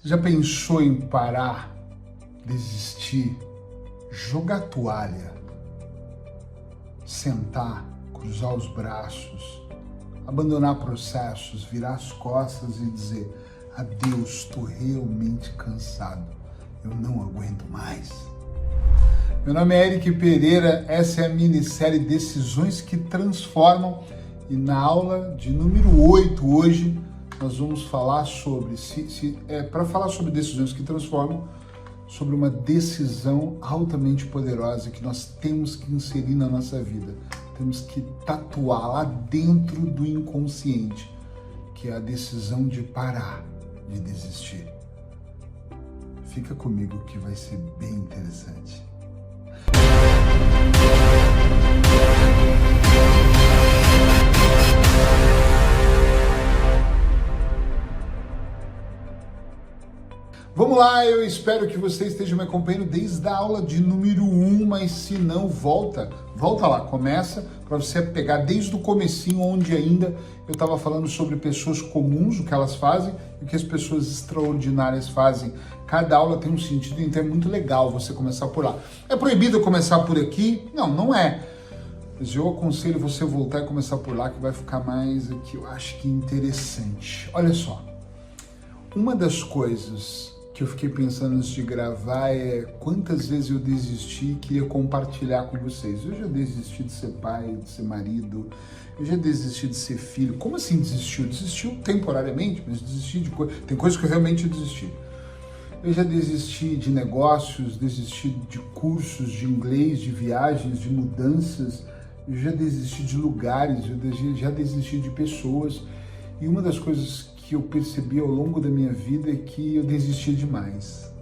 Já pensou em parar, desistir, jogar toalha, sentar, cruzar os braços, abandonar processos, virar as costas e dizer: adeus, estou realmente cansado, eu não aguento mais. Meu nome é Eric Pereira, essa é a minissérie Decisões que Transformam e na aula de número 8 hoje nós vamos falar sobre, para falar sobre decisões que transformam, sobre uma decisão altamente poderosa que nós temos que inserir na nossa vida. Temos que tatuar lá dentro do inconsciente, que é a decisão de parar de desistir. Fica comigo que vai ser bem interessante. Vamos lá, eu espero que você esteja me acompanhando desde a aula de número 1, mas se não, volta lá, começa para você pegar desde o comecinho, onde ainda eu estava falando sobre pessoas comuns, o que elas fazem e o que as pessoas extraordinárias fazem. Cada aula tem um sentido, então é muito legal você começar por lá. É proibido eu começar por aqui? Não, não é. Mas eu aconselho você voltar e começar por lá, que vai ficar mais aqui, eu acho que interessante. Olha só, uma das coisas que eu fiquei pensando antes de gravar é quantas vezes eu desisti e queria compartilhar com vocês. Eu já desisti de ser pai, de ser marido, eu já desisti de ser filho. Como assim desistiu? Desistiu temporariamente, mas desisti de coisas. Tem coisas que eu realmente desisti. Eu já desisti de negócios, desisti de cursos de inglês, de viagens, de mudanças. Eu já desisti de lugares, eu já desisti de pessoas. E uma das coisas que eu percebi ao longo da minha vida é que eu desisti demais.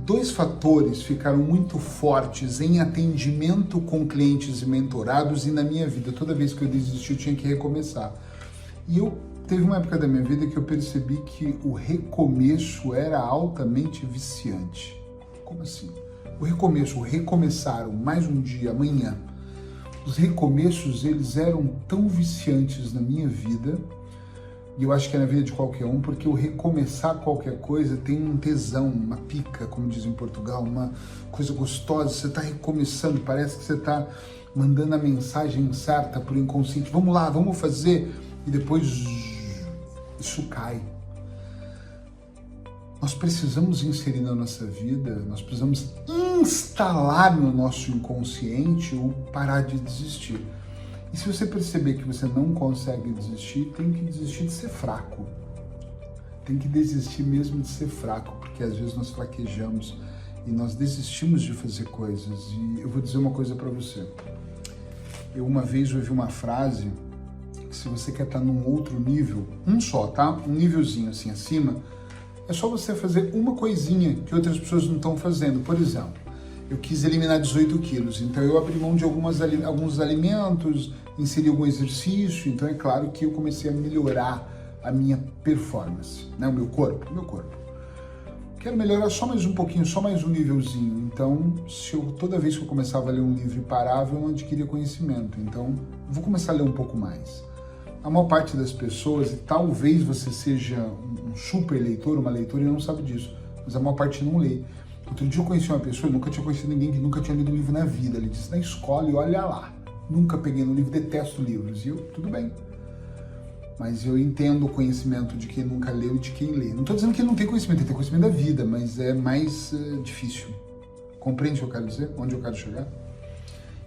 Dois fatores ficaram muito fortes em atendimento com clientes e mentorados e na minha vida. Toda vez que eu desisti, eu tinha que recomeçar. E teve uma época da minha vida que eu percebi que o recomeço era altamente viciante. Como assim? O recomeçar, mais um dia, amanhã. Os recomeços, eles eram tão viciantes na minha vida, e eu acho que é na vida de qualquer um, porque o recomeçar qualquer coisa tem um tesão, uma pica, como diz em Portugal, uma coisa gostosa. Você está recomeçando, parece que você está mandando a mensagem certa para o inconsciente. Vamos lá, vamos fazer. E depois isso cai. Nós precisamos inserir na nossa vida, nós precisamos instalar no nosso inconsciente o parar de desistir. E se você perceber que você não consegue desistir, tem que desistir de ser fraco. Tem que desistir mesmo de ser fraco, porque às vezes nós fraquejamos e nós desistimos de fazer coisas. E eu vou dizer uma coisa para você. Eu uma vez ouvi uma frase que se você quer estar num outro nível, um só, tá? Um nívelzinho assim acima, é só você fazer uma coisinha que outras pessoas não estão fazendo. Por exemplo, eu quis eliminar 18 quilos, então eu abri mão de alguns alimentos, inseri algum exercício, então é claro que eu comecei a melhorar a minha performance, né? O meu corpo. Quero melhorar só mais um pouquinho, só mais um nívelzinho. Então, toda vez que eu começava a ler um livro e parava, eu não adquiria conhecimento. Então, eu vou começar a ler um pouco mais. A maior parte das pessoas, e talvez você seja um super leitor, uma leitora e não sabe disso, mas a maior parte não lê. Outro dia eu conheci uma pessoa, eu nunca tinha conhecido ninguém que nunca tinha lido um livro na vida. Ele disse na escola e olha lá, nunca peguei no livro, detesto livros. E eu, tudo bem. Mas eu entendo o conhecimento de quem nunca leu e de quem lê. Não estou dizendo que ele não tem conhecimento, ele tem conhecimento da vida, mas é mais difícil. Compreende o que eu quero dizer? Onde eu quero chegar?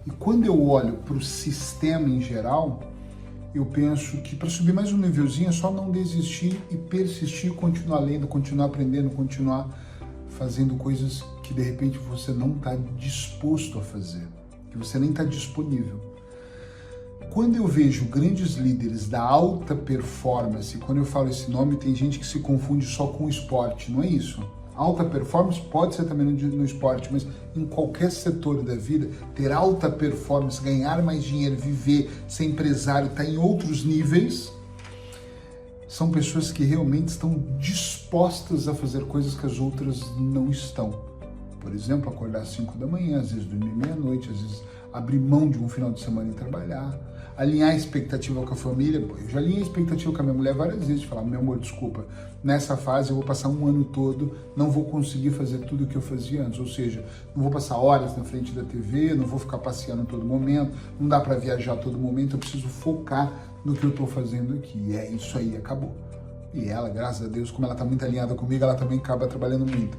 E quando eu olho para o sistema em geral, eu penso que para subir mais um nívelzinho é só não desistir e persistir, continuar lendo, continuar aprendendo, continuar fazendo coisas que de repente você não está disposto a fazer, que você nem está disponível. Quando eu vejo grandes líderes da alta performance, quando eu falo esse nome, tem gente que se confunde só com o esporte, não é isso? Alta performance pode ser também no esporte, mas em qualquer setor da vida, ter alta performance, ganhar mais dinheiro, viver, ser empresário, estar em outros níveis, são pessoas que realmente estão dispostas a fazer coisas que as outras não estão. Por exemplo, acordar às 5 da manhã, às vezes dormir meia-noite, às vezes abrir mão de um final de semana e trabalhar, Alinhar a expectativa com a família, pô, eu já alinhei a expectativa com a minha mulher várias vezes, de falar, meu amor, desculpa, nessa fase eu vou passar um ano todo, não vou conseguir fazer tudo o que eu fazia antes, ou seja, não vou passar horas na frente da TV, não vou ficar passeando a todo momento, não dá para viajar a todo momento, eu preciso focar no que eu estou fazendo aqui, e é isso aí, acabou. E ela, graças a Deus, como ela está muito alinhada comigo, ela também acaba trabalhando muito.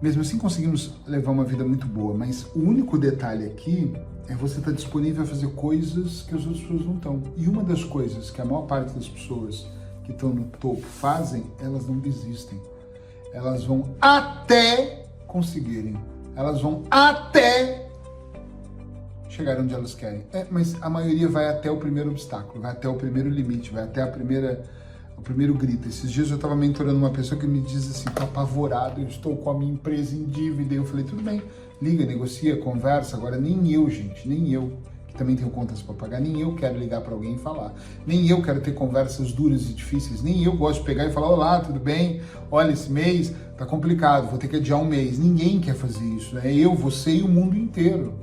Mesmo assim, conseguimos levar uma vida muito boa, mas o único detalhe aqui é você estar disponível a fazer coisas que as outras pessoas não estão. E uma das coisas que a maior parte das pessoas que estão no topo fazem, elas não desistem. Elas vão até conseguirem. Elas vão até chegar onde elas querem. Mas a maioria vai até o primeiro obstáculo, vai até o primeiro limite, vai até o primeiro grito. Esses dias eu estava mentorando uma pessoa que me diz assim, tá apavorado, eu estou com a minha empresa em dívida. E eu falei, tudo bem, liga, negocia, conversa. Agora nem eu, gente, nem eu, que também tenho contas para pagar, nem eu quero ligar para alguém e falar. Nem eu quero ter conversas duras e difíceis. Nem eu gosto de pegar e falar, olá, tudo bem? Olha, esse mês tá complicado, vou ter que adiar um mês. Ninguém quer fazer isso, é eu, você e o mundo inteiro.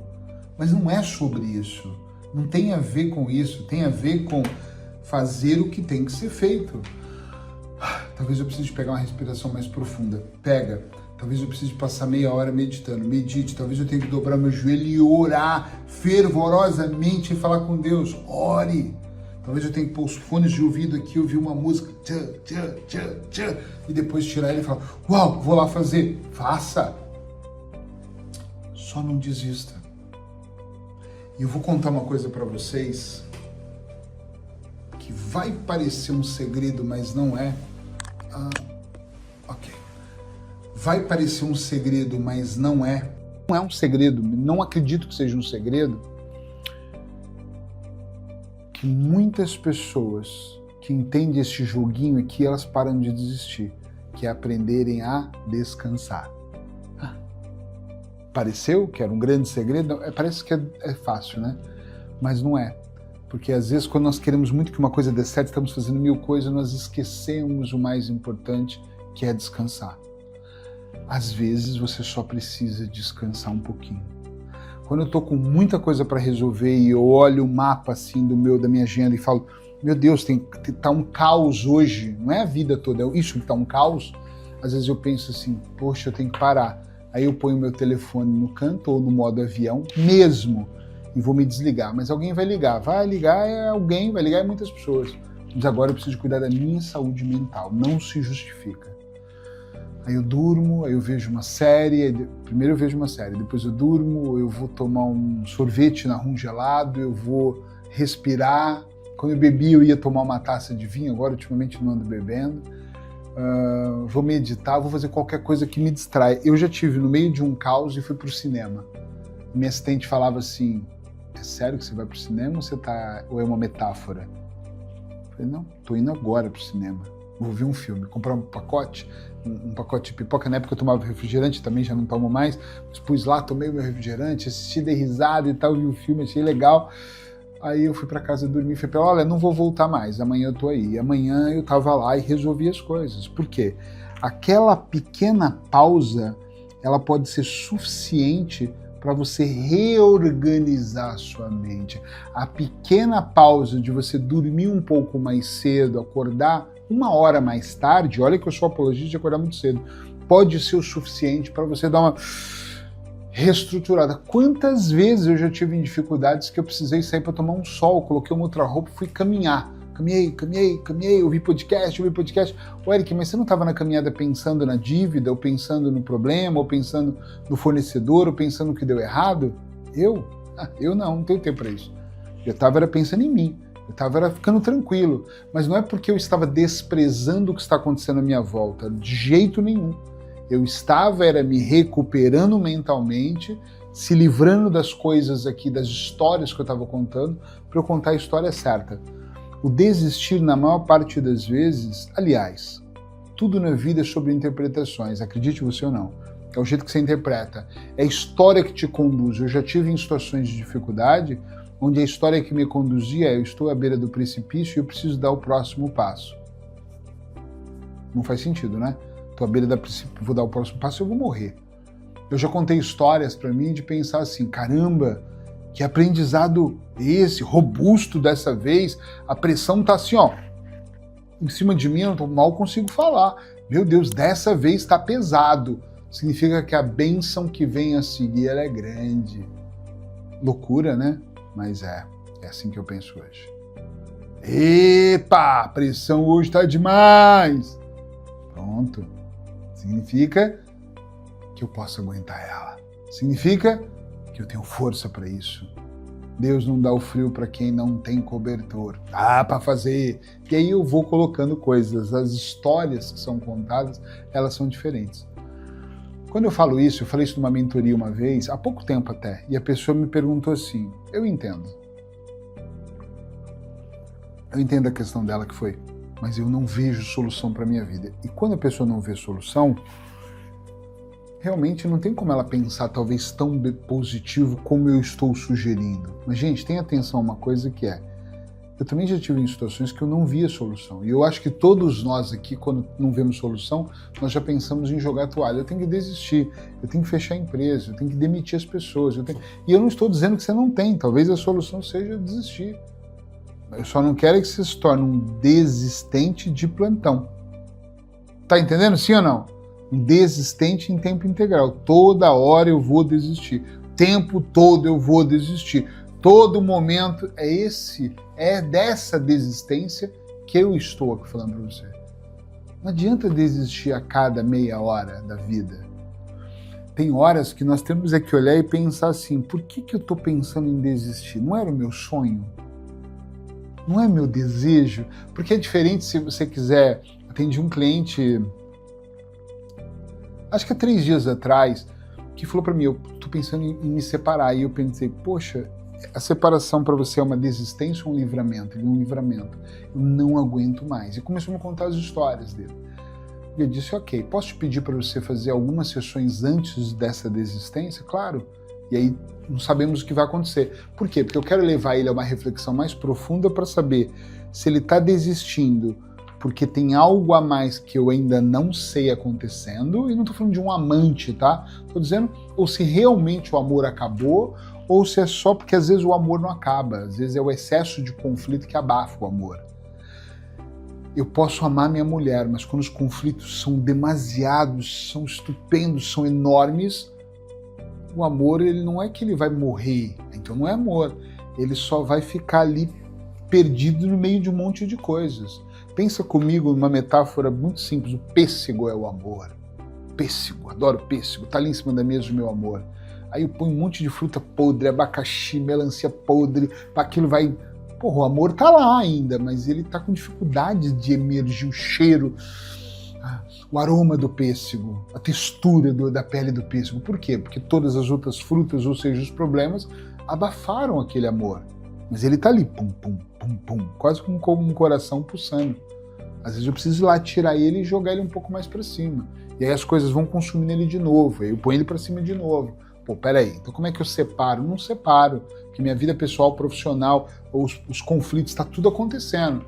Mas não é sobre isso. Não tem a ver com isso, tem a ver com fazer o que tem que ser feito. Talvez eu precise pegar uma respiração mais profunda. Pega. Talvez eu precise passar meia hora meditando. Medite. Talvez eu tenha que dobrar meu joelho e orar fervorosamente e falar com Deus. Ore. Talvez eu tenha que pôr os fones de ouvido aqui, ouvir uma música, e depois tirar ele e falar, uau, vou lá fazer. Faça. Só não desista. E eu vou contar uma coisa para vocês que vai parecer um segredo, mas não é. Ok. Vai parecer um segredo, mas não é. Não é um segredo, não acredito que seja um segredo. Que muitas pessoas que entendem esse joguinho aqui, elas param de desistir, que é aprenderem a descansar. Pareceu que era um grande segredo? Parece que é fácil, né? Mas não é. Porque às vezes quando nós queremos muito que uma coisa dê certo, estamos fazendo 1000 coisas, nós esquecemos o mais importante, que é descansar. Às vezes você só precisa descansar um pouquinho. Quando eu estou com muita coisa para resolver e eu olho o mapa assim da minha agenda e falo, meu Deus, tá um caos hoje, não é a vida toda, é isso que tá um caos. Às vezes eu penso assim, poxa, eu tenho que parar. Aí eu ponho meu telefone no canto ou no modo avião mesmo e vou me desligar. Mas alguém vai ligar. Vai ligar é alguém, vai ligar é muitas pessoas. Mas agora eu preciso cuidar da minha saúde mental. Não se justifica. Aí eu durmo, aí eu vejo uma série. Primeiro eu vejo uma série, depois eu durmo, eu vou tomar um sorvete na rum gelado, eu vou respirar. Quando eu bebi, eu ia tomar uma taça de vinho. Agora, ultimamente, não ando bebendo. Vou meditar, vou fazer qualquer coisa que me distrai. Eu já tive no meio de um caos e fui pro cinema. Minha assistente falava assim, é sério que você vai pro cinema ou é uma metáfora? Eu falei, não, tô indo agora pro cinema. Vou ver um filme, comprar um pacote de pipoca. Na época eu tomava refrigerante, também já não tomo mais, mas pus lá, tomei o meu refrigerante, assisti, dei risada e tal, vi o filme, achei legal. Aí eu fui para casa dormir e falei, olha, não vou voltar mais, amanhã eu tô aí. E amanhã eu tava lá e resolvi as coisas. Por quê? Aquela pequena pausa, ela pode ser suficiente para você reorganizar a sua mente. A pequena pausa de você dormir um pouco mais cedo, acordar 1 hora mais tarde, olha que eu sou apologista de acordar muito cedo, pode ser o suficiente para você dar uma reestruturada. Quantas vezes eu já tive em dificuldades que eu precisei sair para tomar um sol, coloquei uma outra roupa e fui caminhar. Caminhei, ouvi podcast. Ô Eric, mas você não estava na caminhada pensando na dívida, ou pensando no problema, ou pensando no fornecedor, ou pensando no que deu errado? Eu não tenho tempo para isso. Eu estava pensando em mim, eu estava ficando tranquilo. Mas não é porque eu estava desprezando o que está acontecendo à minha volta, de jeito nenhum. Eu estava me recuperando mentalmente, se livrando das coisas aqui, das histórias que eu estava contando, para eu contar a história certa. O desistir, na maior parte das vezes, aliás, tudo na vida é sobre interpretações, acredite você ou não. É o jeito que você interpreta. É a história que te conduz. Eu já tive em situações de dificuldade, onde a história que me conduzia eu estou à beira do precipício e eu preciso dar o próximo passo. Não faz sentido, né? Estou à beira do precipício, vou dar o próximo passo e eu vou morrer. Eu já contei histórias para mim de pensar assim, caramba, Que aprendizado esse, robusto dessa vez, a pressão tá assim, ó, em cima de mim, eu mal consigo falar. Meu Deus, dessa vez tá pesado. Significa que a bênção que vem a seguir, ela é grande. Loucura, né? Mas é assim que eu penso hoje. Epa, a pressão hoje tá demais. Pronto. Significa que eu posso aguentar ela. Significa que eu tenho força para isso. Deus não dá o frio para quem não tem cobertor. Dá para fazer. E aí eu vou colocando coisas. As histórias que são contadas, elas são diferentes. Quando eu falo isso, eu falei isso numa mentoria uma vez, há pouco tempo até, e a pessoa me perguntou assim, eu entendo a questão dela que foi, mas eu não vejo solução para minha vida. E quando a pessoa não vê solução, realmente não tem como ela pensar talvez tão positivo como eu estou sugerindo. Mas, gente, tenha atenção a uma coisa que é, eu também já tive em situações que eu não via solução. E eu acho que todos nós aqui, quando não vemos solução, nós já pensamos em jogar a toalha. Eu tenho que desistir, eu tenho que fechar a empresa, eu tenho que demitir as pessoas. E eu não estou dizendo que você não tem, talvez a solução seja desistir. Eu só não quero que você se torne um desistente de plantão. Tá entendendo, sim ou não? Um desistente em tempo integral. Toda hora eu vou desistir. O tempo todo eu vou desistir. Todo momento é dessa desistência que eu estou aqui falando para você. Não adianta desistir a cada meia hora da vida. Tem horas que nós temos que olhar e pensar assim, por que eu estou pensando em desistir? Não era o meu sonho? Não é meu desejo? Porque é diferente se você quiser... Atendi um cliente, acho que há 3 dias atrás, que falou para mim, eu estou pensando em me separar. E eu pensei, poxa, a separação para você é uma desistência ou um livramento? Ele é um livramento. Eu não aguento mais. E começou a me contar as histórias dele. E eu disse, ok, posso te pedir para você fazer algumas sessões antes dessa desistência? Claro. E aí não sabemos o que vai acontecer. Por quê? Porque eu quero levar ele a uma reflexão mais profunda para saber se ele está desistindo porque tem algo a mais que eu ainda não sei acontecendo, e não estou falando de um amante, tá? Estou dizendo, ou se realmente o amor acabou, ou se é só porque às vezes o amor não acaba, às vezes é o excesso de conflito que abafa o amor. Eu posso amar minha mulher, mas quando os conflitos são demasiados, são estupendos, são enormes, o amor, ele não é que ele vai morrer, então não é amor, ele só vai ficar ali perdido no meio de um monte de coisas. Pensa comigo numa metáfora muito simples, o pêssego é o amor. Pêssego, adoro pêssego, tá ali em cima da mesa o meu amor. Aí eu ponho um monte de fruta podre, abacaxi, melancia podre, aquilo vai... Porra, o amor tá lá ainda, mas ele tá com dificuldade de emergir o cheiro, o aroma do pêssego, a textura da pele do pêssego. Por quê? Porque todas as outras frutas, ou seja, os problemas, abafaram aquele amor. Mas ele tá ali, pum, pum, pum, pum, quase como um coração pulsando. Às vezes eu preciso ir lá tirar ele e jogar ele um pouco mais para cima. E aí as coisas vão consumindo ele de novo, aí eu ponho ele para cima de novo. Pô, peraí, então como é que eu separo? Não separo, porque minha vida pessoal, profissional, os conflitos, está tudo acontecendo.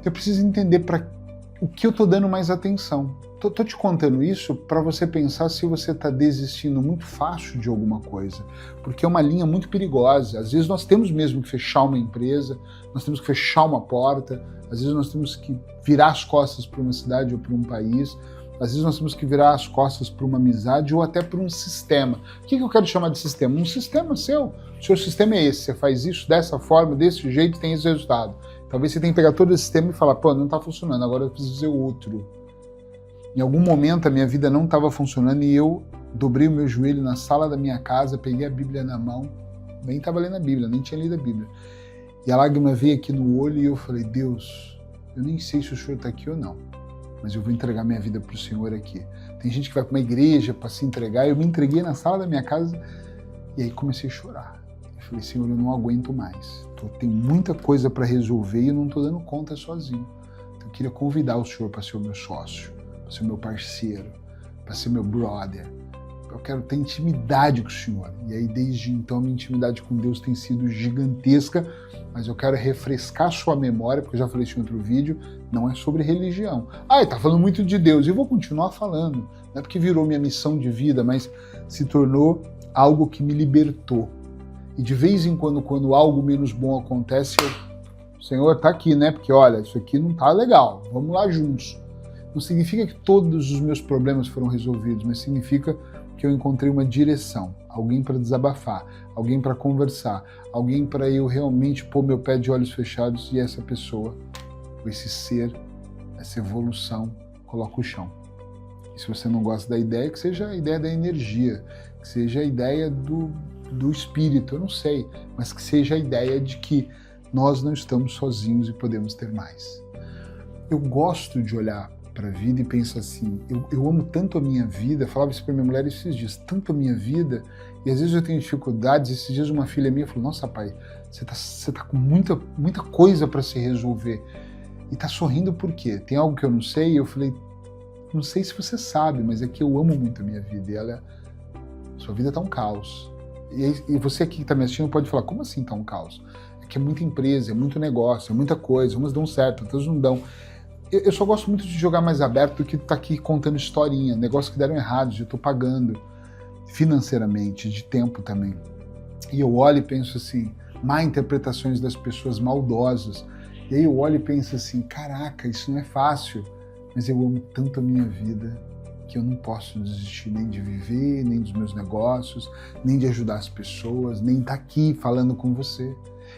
Eu preciso entender para o que eu tô dando mais atenção. Tô te contando isso para você pensar se você está desistindo muito fácil de alguma coisa, porque é uma linha muito perigosa. Às vezes nós temos mesmo que fechar uma empresa, nós temos que fechar uma porta, às vezes nós temos que virar as costas para uma cidade ou para um país, às vezes nós temos que virar as costas para uma amizade ou até para um sistema. O que eu quero chamar de sistema? Um sistema seu. O seu sistema é esse, você faz isso dessa forma, desse jeito, tem esse resultado. Talvez você tenha que pegar todo esse sistema e falar, pô, não está funcionando, agora eu preciso fazer outro. Em algum momento a minha vida não estava funcionando e eu dobrei o meu joelho na sala da minha casa, peguei a Bíblia na mão, nem estava lendo a Bíblia, nem tinha lido a Bíblia. E a lágrima veio aqui no olho e eu falei, Deus, eu nem sei se o Senhor está aqui ou não, mas eu vou entregar minha vida para o Senhor aqui. Tem gente que vai para uma igreja para se entregar, eu me entreguei na sala da minha casa e aí comecei a chorar. Eu falei, Senhor, eu não aguento mais, tenho muita coisa para resolver e eu não estou dando conta sozinho. Então eu queria convidar o Senhor para ser o meu sócio, para ser meu parceiro, para ser meu brother. Eu quero ter intimidade com o Senhor. E aí, desde então, minha intimidade com Deus tem sido gigantesca, mas eu quero refrescar sua memória, porque eu já falei isso em outro vídeo, não é sobre religião. Ele tá falando muito de Deus, e eu vou continuar falando. Não é porque virou minha missão de vida, mas se tornou algo que me libertou. E de vez em quando, quando algo menos bom acontece, o Senhor tá aqui, né? Porque olha, isso aqui não tá legal, vamos lá juntos. Não significa que todos os meus problemas foram resolvidos, mas significa que eu encontrei uma direção, alguém para desabafar, alguém para conversar, alguém para eu realmente pôr meu pé de olhos fechados e essa pessoa, esse ser, essa evolução, coloca o chão. E se você não gosta da ideia, que seja a ideia da energia, que seja a ideia do espírito, eu não sei, mas que seja a ideia de que nós não estamos sozinhos e podemos ter mais. Eu gosto de olhar para a vida e penso assim, eu amo tanto a minha vida, falava isso para minha mulher esses dias, tanto a minha vida, e às vezes eu tenho dificuldades. Esses dias uma filha minha falou, nossa pai, você tá com muita coisa para se resolver, e tá sorrindo por quê? Tem algo que eu não sei? E eu falei, não sei se você sabe, mas é que eu amo muito a minha vida, e ela, sua vida tá um caos. E você aqui que está me assistindo pode falar, como assim tá um caos? É que é muita empresa, é muito negócio, é muita coisa, umas dão certo, outras não dão. Eu só gosto muito de jogar mais aberto do que estar aqui contando historinha, negócios que deram errados, eu estou pagando financeiramente, de tempo também. E eu olho e penso assim, má interpretações das pessoas maldosas. E aí eu olho e penso assim, caraca, isso não é fácil, mas eu amo tanto a minha vida que eu não posso desistir nem de viver, nem dos meus negócios, nem de ajudar as pessoas, nem estar aqui falando com você.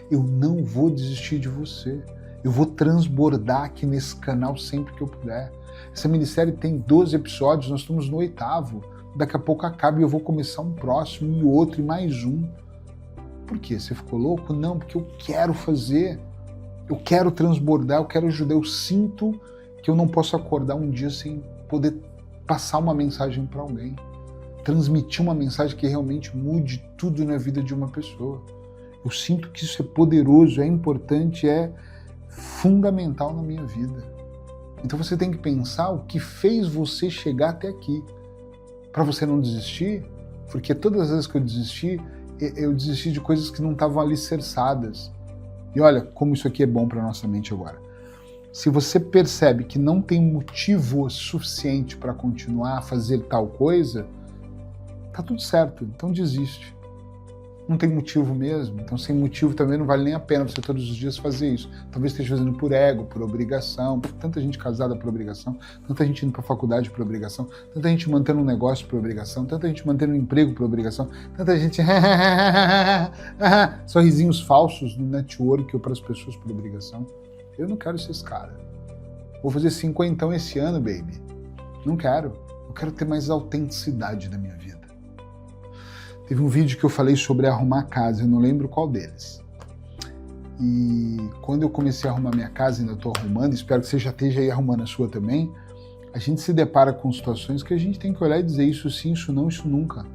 Eu não vou desistir de você. Eu vou transbordar aqui nesse canal sempre que eu puder. Essa minissérie tem 12 episódios, nós estamos no 8º. Daqui a pouco acaba e eu vou começar um próximo e outro e mais um. Por quê? Você ficou louco? Não, porque eu quero fazer. Eu quero transbordar, eu quero ajudar. Eu sinto que eu não posso acordar um dia sem poder passar uma mensagem para alguém. Transmitir uma mensagem que realmente mude tudo na vida de uma pessoa. Eu sinto que isso é poderoso, é importante, é fundamental na minha vida. Então você tem que pensar o que fez você chegar até aqui. Para você não desistir, porque todas as vezes que eu desisti de coisas que não estavam alicerçadas. E olha como isso aqui é bom para nossa mente agora. Se você percebe que não tem motivo suficiente para continuar a fazer tal coisa, tá tudo certo, então desiste. Não tem motivo mesmo, então sem motivo também não vale nem a pena você todos os dias fazer isso. Talvez esteja fazendo por ego, por obrigação, tanta gente casada por obrigação, tanta gente indo para a faculdade por obrigação, tanta gente mantendo um negócio por obrigação, tanta gente mantendo um emprego por obrigação, tanta gente sorrisinhos falsos no network ou para as pessoas por obrigação. Eu não quero ser esse cara. Vou fazer 50 esse ano, baby. Não quero. Eu quero ter mais autenticidade na minha vida. Teve um vídeo que eu falei sobre arrumar a casa, eu não lembro qual deles. E quando eu comecei a arrumar minha casa, ainda estou arrumando, espero que você já esteja aí arrumando a sua também, a gente se depara com situações que a gente tem que olhar e dizer isso sim, isso não, isso nunca.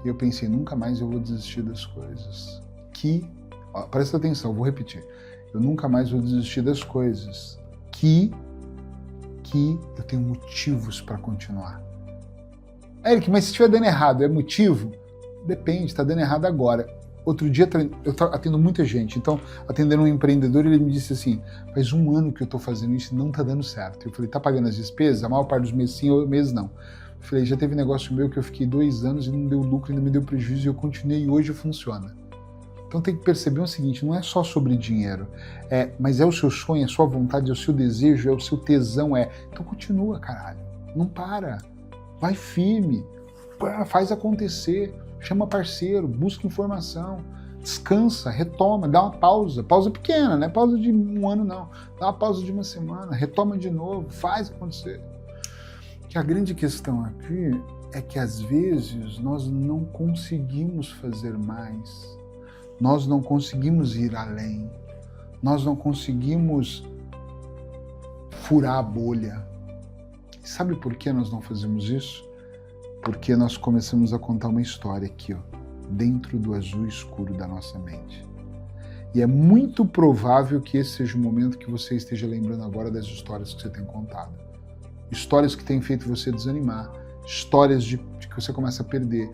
E eu pensei, nunca mais eu vou desistir das coisas. Presta atenção, vou repetir. Eu nunca mais vou desistir das coisas. Que eu tenho motivos para continuar. Eric, mas se estiver dando errado, é motivo? Depende, está dando errado agora. Outro dia eu atendo muita gente, então atendendo um empreendedor, ele me disse assim, faz 1 ano que eu estou fazendo isso e não está dando certo. Eu falei, tá pagando as despesas? A maior parte dos meses sim, ou meses não. Eu falei, já teve negócio meu que eu fiquei 2 anos e não deu lucro, ainda me deu prejuízo e eu continuei e hoje funciona. Então tem que perceber o seguinte, não é só sobre dinheiro, mas é o seu sonho, é a sua vontade, é o seu desejo, é o seu tesão, Então continua, caralho, não para, vai firme, faz acontecer, chama parceiro, busca informação, descansa, retoma, dá uma pausa pequena, não é pausa de 1 ano não, dá uma pausa de 1 semana, retoma de novo, faz acontecer. Que a grande questão aqui é que às vezes nós não conseguimos fazer mais, nós não conseguimos ir além, nós não conseguimos furar a bolha. E sabe por que nós não fazemos isso? Porque nós começamos a contar uma história aqui, dentro do azul escuro da nossa mente. E é muito provável que esse seja o momento que você esteja lembrando agora das histórias que você tem contado. Histórias que têm feito você desanimar, histórias de que você começa a perder.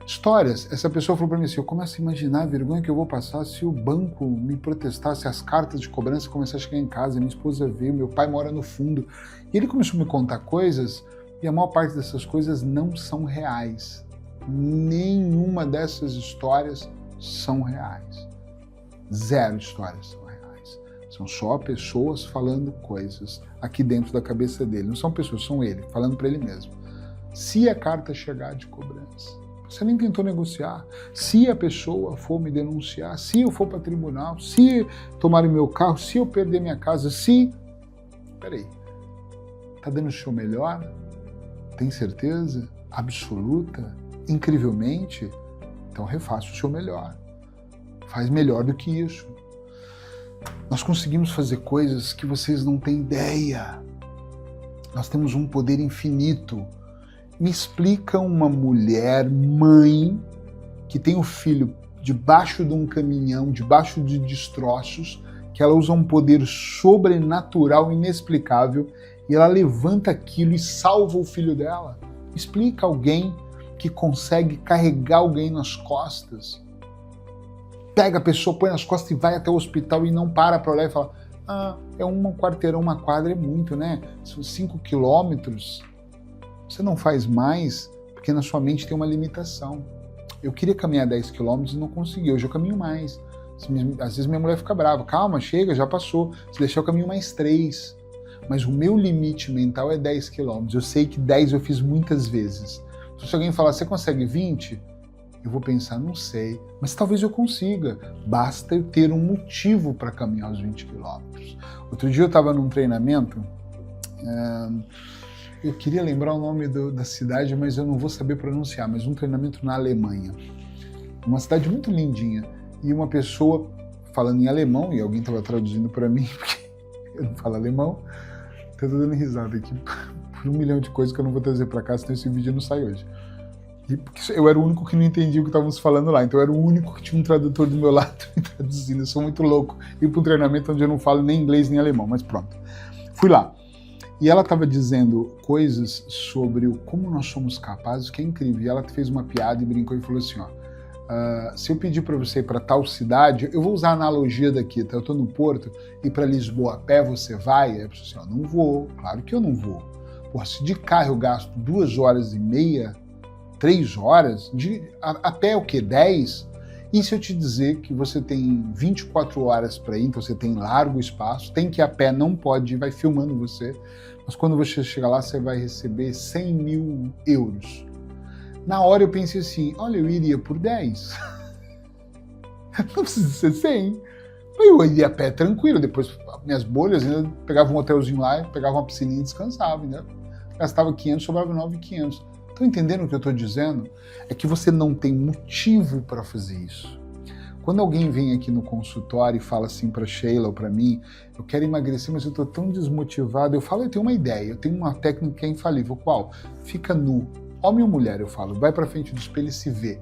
Histórias, essa pessoa falou para mim assim, eu começo a imaginar a vergonha que eu vou passar se o banco me protestar, se as cartas de cobrança começarem a chegar em casa, minha esposa veio, meu pai mora no fundo. E ele começou a me contar coisas, e a maior parte dessas coisas não são reais. Nenhuma dessas histórias são reais. Zero histórias são reais. São só pessoas falando coisas aqui dentro da cabeça dele. Não são pessoas, são ele, falando para ele mesmo. Se a carta chegar de cobrança, você nem tentou negociar. Se a pessoa for me denunciar, se eu for para tribunal, se tomarem meu carro, se eu perder minha casa, se... Peraí, tá dando o seu melhor? Tem certeza? Absoluta? Incrivelmente? Então refaça o seu melhor. Faz melhor do que isso. Nós conseguimos fazer coisas que vocês não têm ideia. Nós temos um poder infinito. Me explica uma mulher, mãe, que tem o filho debaixo de um caminhão, debaixo de destroços, que ela usa um poder sobrenatural, inexplicável, e ela levanta aquilo e salva o filho dela. Explica alguém que consegue carregar alguém nas costas. Pega a pessoa, põe nas costas e vai até o hospital e não para olhar e fala: é um quarteirão, uma quadra é muito, né? São 5 quilômetros. Você não faz mais porque na sua mente tem uma limitação. Eu queria caminhar 10 quilômetros e não consegui, hoje eu caminho mais. Às vezes minha mulher fica brava: calma, chega, já passou. Se deixar eu caminho mais 3. Mas o meu limite mental é 10 quilômetros. Eu sei que 10 eu fiz muitas vezes. Se alguém falar: você consegue 20? Eu vou pensar: não sei, mas talvez eu consiga. Basta eu ter um motivo para caminhar os 20 quilômetros. Outro dia eu estava num treinamento, eu queria lembrar o nome da cidade, mas eu não vou saber pronunciar, mas um treinamento na Alemanha. Uma cidade muito lindinha. E uma pessoa falando em alemão, e alguém estava traduzindo para mim, porque eu não falo alemão. Estou dando risada aqui por 1 milhão de coisas que eu não vou trazer para cá, senão esse vídeo não sai hoje. E porque eu era o único que não entendia o que estávamos falando lá, então eu era o único que tinha um tradutor do meu lado me traduzindo. Eu sou muito louco ir para um treinamento onde eu não falo nem inglês nem alemão, mas pronto. Fui lá. E ela estava dizendo coisas sobre como nós somos capazes, que é incrível. E ela fez uma piada e brincou e falou assim: se eu pedir para você ir para tal cidade, eu vou usar a analogia daqui, tá? Eu estou no Porto e para Lisboa a pé você vai? Aí eu falei assim: não vou, claro que eu não vou. Porra, se de carro eu gasto 2 horas e meia, 3 horas, a pé é o quê? 10? E se eu te dizer que você tem 24 horas para ir, então você tem largo espaço, tem que ir a pé, não pode ir, vai filmando você, mas quando você chegar lá você vai receber 100 mil euros. Na hora eu pensei assim: olha, eu iria por 10. Não precisa ser 100. Eu iria a pé tranquilo, depois minhas bolhas, ainda pegava um hotelzinho lá, pegava uma piscininha e descansava, né? Gastava 500, sobrava 9.500. Estão entendendo o que eu estou dizendo? É que você não tem motivo para fazer isso. Quando alguém vem aqui no consultório e fala assim para Sheila ou para mim: eu quero emagrecer, mas eu estou tão desmotivado, eu falo: eu tenho uma ideia, eu tenho uma técnica que é infalível. Qual? Fica nu. Homem ou mulher, eu falo, vai para frente do espelho e se vê.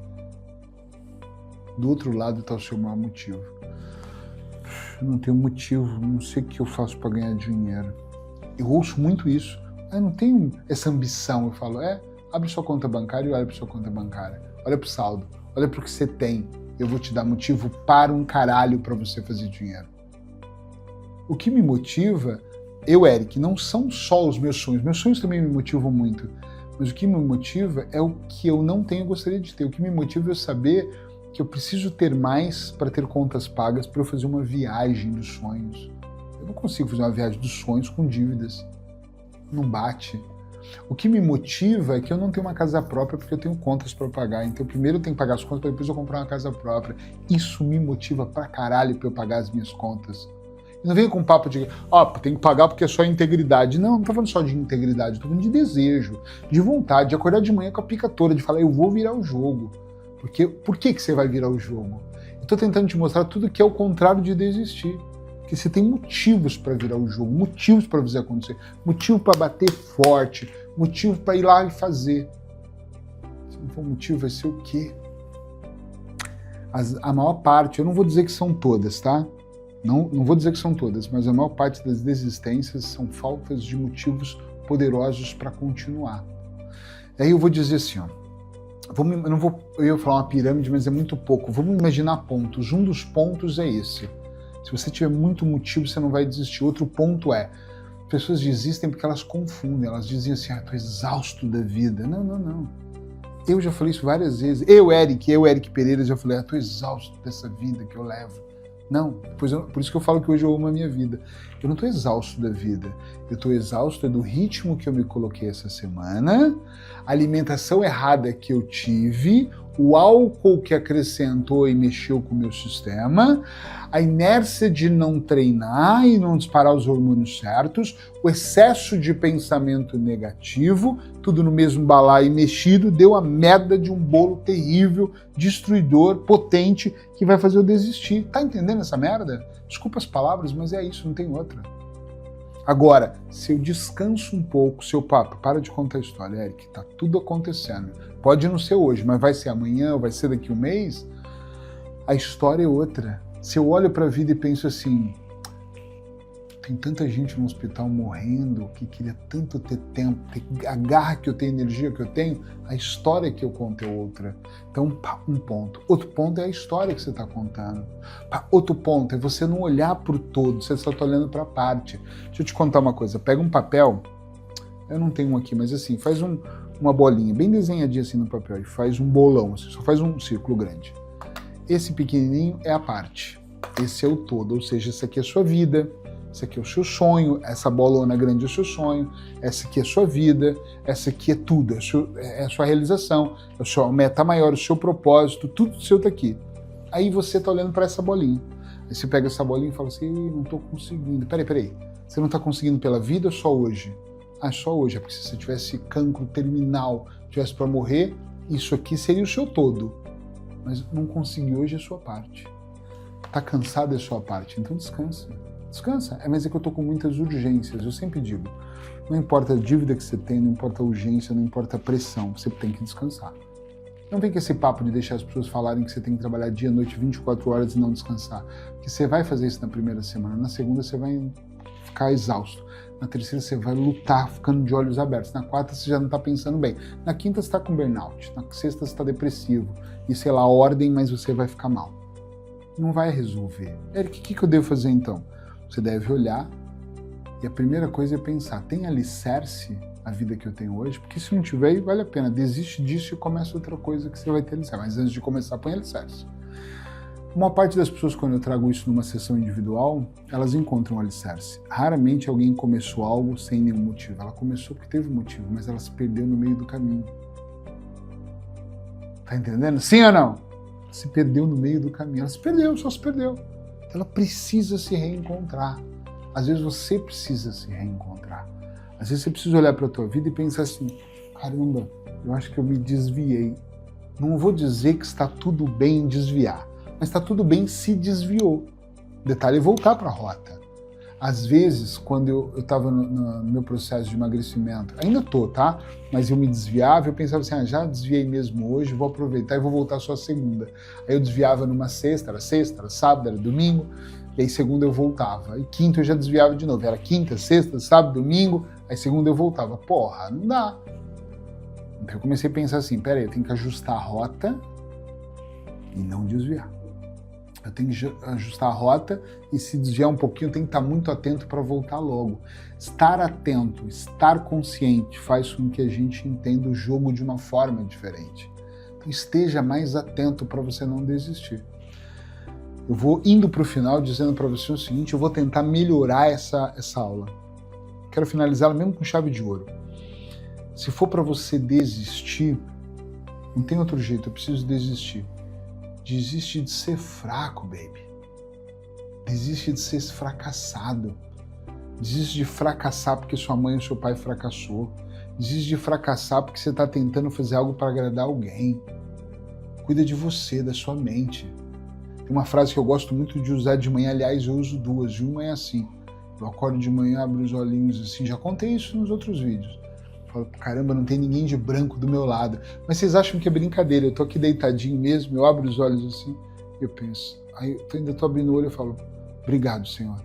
Do outro lado está o seu maior motivo. Eu não tenho motivo, não sei o que eu faço para ganhar dinheiro. Eu ouço muito isso. Eu não tenho essa ambição. Eu falo: abre sua conta bancária e olha para sua conta bancária. Olha para o saldo, olha para o que você tem. Eu vou te dar motivo para um caralho para você fazer dinheiro. O que me motiva, Eric, não são só os meus sonhos também me motivam muito. Mas o que me motiva é o que eu não tenho e gostaria de ter. O que me motiva é eu saber que eu preciso ter mais para ter contas pagas para eu fazer uma viagem dos sonhos. Eu não consigo fazer uma viagem dos sonhos com dívidas. Não bate. O que me motiva é que eu não tenho uma casa própria porque eu tenho contas para pagar. Então primeiro eu tenho que pagar as contas para depois eu comprar uma casa própria. Isso me motiva pra caralho para eu pagar as minhas contas. Não venha com papo de, tem que pagar porque é só integridade. Não tô falando só de integridade, tô falando de desejo, de vontade, de acordar de manhã com a pica toda, de falar: eu vou virar o jogo. Porque, por que você vai virar o jogo? Eu tô tentando te mostrar tudo que é o contrário de desistir. Que você tem motivos para virar o jogo, motivos para fazer acontecer, motivo para bater forte, motivo para ir lá e fazer. Se não for motivo, vai ser o quê? A maior parte, eu não vou dizer que são todas, tá? Não vou dizer que são todas, mas a maior parte das desistências são faltas de motivos poderosos para continuar. Aí eu vou dizer assim, eu ia falar uma pirâmide, mas é muito pouco. Vamos imaginar pontos. Um dos pontos é esse. Se você tiver muito motivo, você não vai desistir. Outro ponto é, pessoas desistem porque elas confundem. Elas dizem assim: estou exausto da vida. Não. Eu já falei isso várias vezes. Eu, Eric Pereira, já falei, tô exausto dessa vida que eu levo. Não, por isso que eu falo que hoje eu amo a minha vida. Eu não estou exausto da vida. Eu estou exausto do ritmo que eu me coloquei essa semana, a alimentação errada que eu tive, o álcool que acrescentou e mexeu com o meu sistema, a inércia de não treinar e não disparar os hormônios certos, o excesso de pensamento negativo, tudo no mesmo balaio mexido, deu a merda de um bolo terrível, destruidor, potente, que vai fazer eu desistir. Tá entendendo essa merda? Desculpa as palavras, mas é isso, não tem outra. Agora, se eu descanso um pouco, seu papo, para de contar a história, Eric, tá tudo acontecendo. Pode não ser hoje, mas vai ser amanhã, vai ser daqui a um mês. A história é outra. Se eu olho para a vida e penso assim, tem tanta gente no hospital morrendo que queria tanto ter tempo, ter a garra que eu tenho, a energia que eu tenho, a história que eu conto é outra. Então, um ponto. Outro ponto é a história que você está contando. Outro ponto é você não olhar para o todo, você só está olhando para a parte. Deixa eu te contar uma coisa. Pega um papel, eu não tenho um aqui, mas assim, faz uma bolinha bem desenhadinha assim no papel e faz um bolão, assim, só faz um círculo grande. Esse pequenininho é a parte. Esse é o todo, ou seja, essa aqui é a sua vida. Esse aqui é o seu sonho, essa bolona grande é o seu sonho, essa aqui é a sua vida, essa aqui é tudo, é a sua realização, é a sua meta maior, o seu propósito, tudo seu tá aqui. Aí você tá olhando para essa bolinha. Aí você pega essa bolinha e fala assim, não tô conseguindo. Peraí, você não tá conseguindo pela vida ou só hoje? Ah, só hoje, é porque se você tivesse cancro terminal, tivesse para morrer, isso aqui seria o seu todo. Mas não conseguiu hoje a sua parte. Tá cansado da sua parte, então descansa. Descansa, mas é que eu tô com muitas urgências, eu sempre digo, não importa a dívida que você tem, não importa a urgência, não importa a pressão, você tem que descansar. Não vem com esse papo de deixar as pessoas falarem que você tem que trabalhar dia, noite, 24 horas e não descansar, porque você vai fazer isso na primeira semana, na segunda você vai ficar exausto, na terceira você vai lutar ficando de olhos abertos, na quarta você já não tá pensando bem, na quinta você tá com burnout, na sexta você tá depressivo, e sei lá, ordem, mas você vai ficar mal. Não vai resolver. Eric, o que eu devo fazer então? Você deve olhar e a primeira coisa é pensar, tem alicerce a vida que eu tenho hoje? Porque se não tiver, vale a pena, desiste disso e começa outra coisa que você vai ter alicerce. Mas antes de começar, põe alicerce. Uma parte das pessoas, quando eu trago isso numa sessão individual, elas encontram alicerce. Raramente alguém começou algo sem nenhum motivo. Ela começou porque teve motivo, mas ela se perdeu no meio do caminho. Tá entendendo? Sim ou não? Se perdeu no meio do caminho. Ela se perdeu, só se perdeu. Ela precisa se reencontrar. Às vezes você precisa se reencontrar. Às vezes você precisa olhar para a tua vida e pensar assim, caramba, eu acho que eu me desviei. Não vou dizer que está tudo bem em desviar, mas está tudo bem se desviou. O detalhe é voltar para a rota. Às vezes, quando eu estava no meu processo de emagrecimento, ainda estou, tá? Mas eu me desviava, eu pensava assim, já desviei mesmo hoje, vou aproveitar e vou voltar só a segunda. Aí eu desviava numa sexta, era sábado, era domingo, e aí segunda eu voltava. Aí quinta eu já desviava de novo, era quinta, sexta, sábado, domingo, aí segunda eu voltava. Porra, não dá. Então eu comecei a pensar assim, peraí, eu tenho que ajustar a rota e não desviar. Eu tenho que ajustar a rota e se desviar um pouquinho, eu tenho que estar muito atento para voltar logo. Estar atento, estar consciente faz com que a gente entenda o jogo de uma forma diferente. Então esteja mais atento para você não desistir. Eu vou indo para o final dizendo para você o seguinte, eu vou tentar melhorar essa aula. Quero finalizá-la mesmo com chave de ouro. Se for para você desistir, não tem outro jeito, eu preciso desistir. Desiste de ser fraco, baby. Desiste de ser fracassado. Desiste de fracassar porque sua mãe ou seu pai fracassou. Desiste de fracassar porque você está tentando fazer algo para agradar alguém. Cuida de você, da sua mente. Tem uma frase que eu gosto muito de usar de manhã, aliás, eu uso duas. E uma é assim, eu acordo de manhã, abro os olhinhos assim, já contei isso nos outros vídeos. Falo, caramba, não tem ninguém de branco do meu lado. Mas vocês acham que é brincadeira, eu tô aqui deitadinho mesmo, eu abro os olhos assim, eu penso. Aí eu ainda tô abrindo o olho e falo, obrigado, Senhor.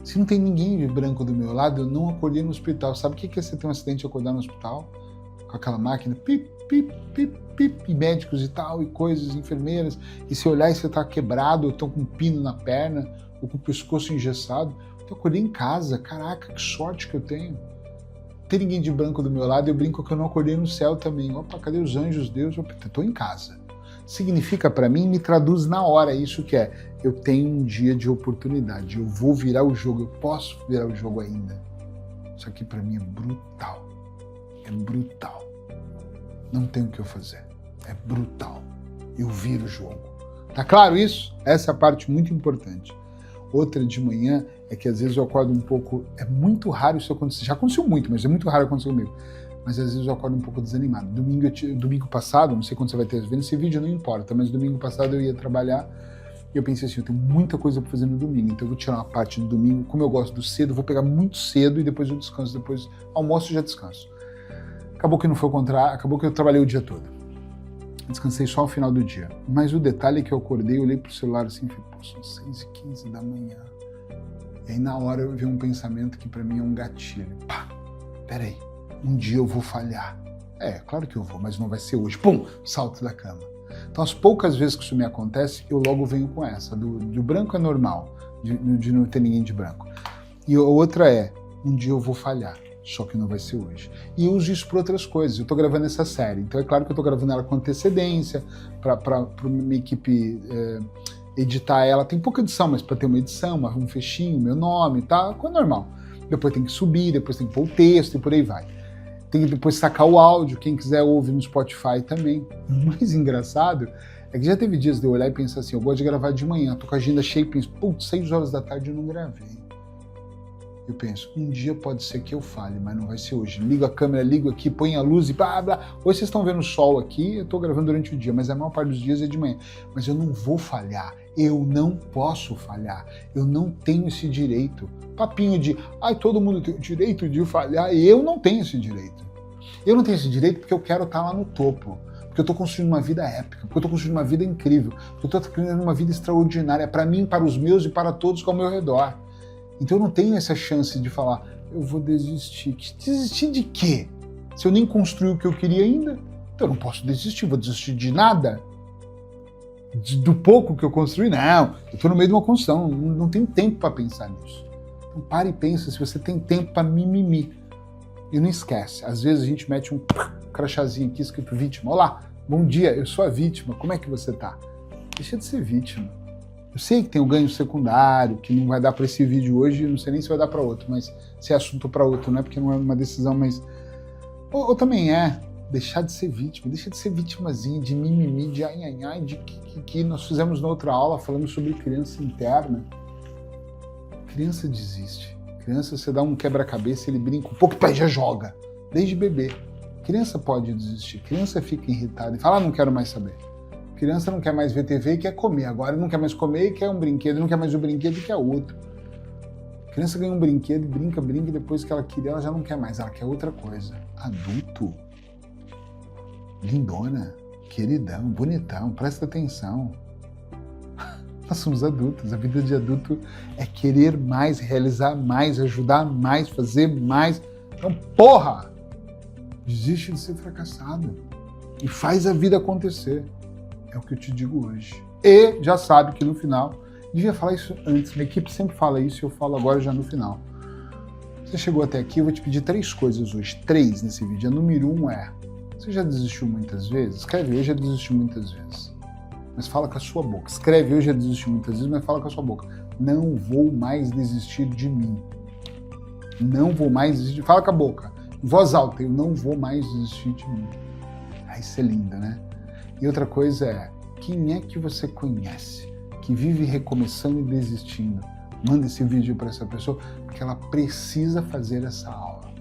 Se não tem ninguém de branco do meu lado, eu não acordei no hospital. Sabe o que é você ter um acidente e acordar no hospital? Com aquela máquina, pip, pip, pip, pip, e médicos e tal, e coisas, enfermeiras, e se olhar e você tá quebrado, ou tô com um pino na perna, ou com o pescoço engessado. Eu acordei em casa, caraca, que sorte que eu tenho. ter ninguém de branco do meu lado, eu brinco que eu não acordei no céu também. Opa, cadê os anjos, Deus? Opa, eu tô em casa. Significa para mim, me traduz na hora isso que é, eu tenho um dia de oportunidade, eu vou virar o jogo, eu posso virar o jogo ainda. Isso aqui para mim é brutal. É brutal. Não tem o que eu fazer. É brutal. Eu viro o jogo. Tá claro isso? Essa é a parte muito importante. Outra de manhã é que às vezes eu acordo um pouco... É muito raro isso acontecer. Já aconteceu muito, mas é muito raro acontecer comigo. Mas às vezes eu acordo um pouco desanimado. Domingo passado, não sei quando você vai ter vendo esse vídeo, não importa, mas domingo passado eu ia trabalhar e eu pensei assim, eu tenho muita coisa para fazer no domingo, então eu vou tirar uma parte do domingo, como eu gosto do cedo, eu vou pegar muito cedo e depois eu descanso, depois almoço e já descanso. Acabou que não foi o contrário, acabou que eu trabalhei o dia todo. Descansei só ao final do dia. Mas o detalhe é que eu acordei, eu olhei pro celular assim e falei, pô, são 6h15 da manhã. E aí na hora eu vi um pensamento que para mim é um gatilho. Pá, peraí, um dia eu vou falhar. É, claro que eu vou, mas não vai ser hoje. Pum, salto da cama. Então as poucas vezes que isso me acontece, eu logo venho com essa. Do branco é normal, de não ter ninguém de branco. E a outra é, um dia eu vou falhar. Só que não vai ser hoje. E eu uso isso para outras coisas. Eu estou gravando essa série, então é claro que eu estou gravando ela com antecedência, para minha equipe editar ela. Tem pouca edição, mas para ter uma edição, um fechinho, meu nome, tá? Coisa normal. Depois tem que subir, depois tem que pôr o texto e por aí vai. Tem que depois sacar o áudio, quem quiser ouvir no Spotify também. O mais engraçado é que já teve dias de eu olhar e pensar assim, eu gosto de gravar de manhã, tô com a agenda cheia e penso, putz, 6 horas da tarde eu não gravei. Eu penso, um dia pode ser que eu falhe, mas não vai ser hoje. Ligo a câmera, ligo aqui, põe a luz e blá, blá. Hoje vocês estão vendo o sol aqui, eu estou gravando durante o dia, mas a maior parte dos dias é de manhã. Mas eu não vou falhar, eu não posso falhar, eu não tenho esse direito. Papinho de, todo mundo tem o direito de falhar, e eu não tenho esse direito. Eu não tenho esse direito porque eu quero estar lá no topo, porque eu estou construindo uma vida épica, porque eu estou construindo uma vida incrível, porque eu estou construindo uma vida extraordinária para mim, para os meus e para todos ao meu redor. Então eu não tenho essa chance de falar, eu vou desistir. Desistir de quê? Se eu nem construí o que eu queria ainda, então eu não posso desistir, vou desistir de nada? Do pouco que eu construí? Não, eu estou no meio de uma construção, não tenho tempo para pensar nisso. Então pare e pensa se você tem tempo para mimimi. E não esquece, às vezes a gente mete um crachazinho aqui escrito vítima. Olá, bom dia, eu sou a vítima, como é que você tá? Deixa de ser vítima. Eu sei que tem o ganho secundário, que não vai dar para esse vídeo hoje, não sei nem se vai dar para outro, mas se é assunto para outro, não é porque não é uma decisão, mas... Ou também deixar de ser vítima, deixa de ser vitimazinha, de mimimi, de ai, de que nós fizemos na outra aula, falando sobre criança interna. Criança desiste. Criança, você dá um quebra-cabeça, ele brinca um pouco, e já joga, desde bebê. Criança pode desistir, criança fica irritada e fala, não quero mais saber. Criança não quer mais ver TV e quer comer. Agora não quer mais comer e quer um brinquedo. Não quer mais o brinquedo e quer outro. Criança ganha um brinquedo e brinca, e depois que ela queria, ela já não quer mais. Ela quer outra coisa. Adulto. Lindona. Queridão. Bonitão. Presta atenção. Nós somos adultos. A vida de adulto é querer mais, realizar mais, ajudar mais, fazer mais. Então, porra! Desiste de ser fracassado. E faz a vida acontecer. É o que eu te digo hoje. E já sabe que no final, devia falar isso antes, minha equipe sempre fala isso e eu falo agora já no final. Você chegou até aqui, eu vou te pedir 3 coisas hoje, 3 nesse vídeo. A número 1 é, você já desistiu muitas vezes? Escreve, eu já desisti muitas vezes. Mas fala com a sua boca. Escreve, eu já desisti muitas vezes, mas fala com a sua boca. Não vou mais desistir de mim. Não vou mais desistir. Fala com a boca, em voz alta, eu não vou mais desistir de mim. Ah, isso é lindo, né? E outra coisa é, quem é que você conhece que vive recomeçando e desistindo? Manda esse vídeo para essa pessoa, porque ela precisa fazer essa aula.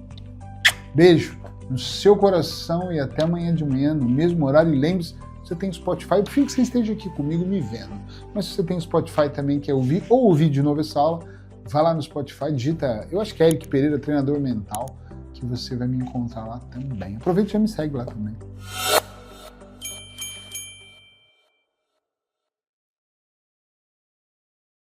Beijo no seu coração e até amanhã de manhã, no mesmo horário. E lembre-se, você tem Spotify, eu prefiro que você esteja aqui comigo me vendo. Mas se você tem Spotify também, quer ouvir ou ouvir de novo essa aula, vai lá no Spotify, digita, eu acho que é Eric Pereira, treinador mental, que você vai me encontrar lá também. Aproveita e já me segue lá também.